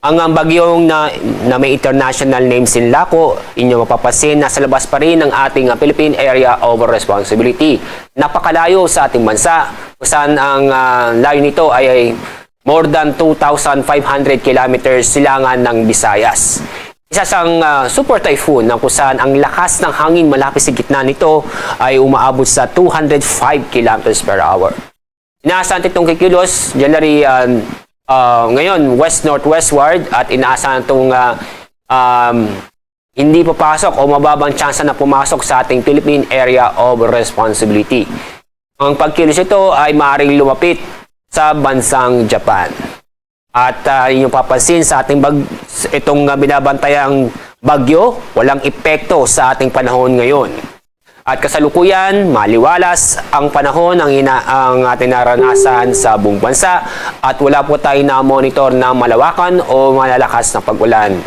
Ang bagyong na may international name Sinlaco, inyo mapapasin na sa labas pa rin ng ating Philippine Area of Responsibility. Napakalayo sa ating bansa, kung saan ang layo nito ay more than 2,500 kilometers silangan ng Visayas. Isa siyang super typhoon na kung saan ang lakas ng hangin malapit sa gitna nito ay umaabot sa 205 kilometers per hour. Inaasahan itong kikilos, January ngayon, west-northwestward at inaasahan itong hindi papasok o mababang tsansa na pumasok sa ating Philippine Area of Responsibility. Ang pagkilos ito ay maaaring lumapit sa bansang Japan. At inyong papansin sa ating itong binabantayang bagyo, walang epekto sa ating panahon ngayon. At kasalukuyan, maliwalas ang panahon ang ating naranasan sa buong bansa at wala po tayong na-monitor na malawakan o malalakas na pag-ulan.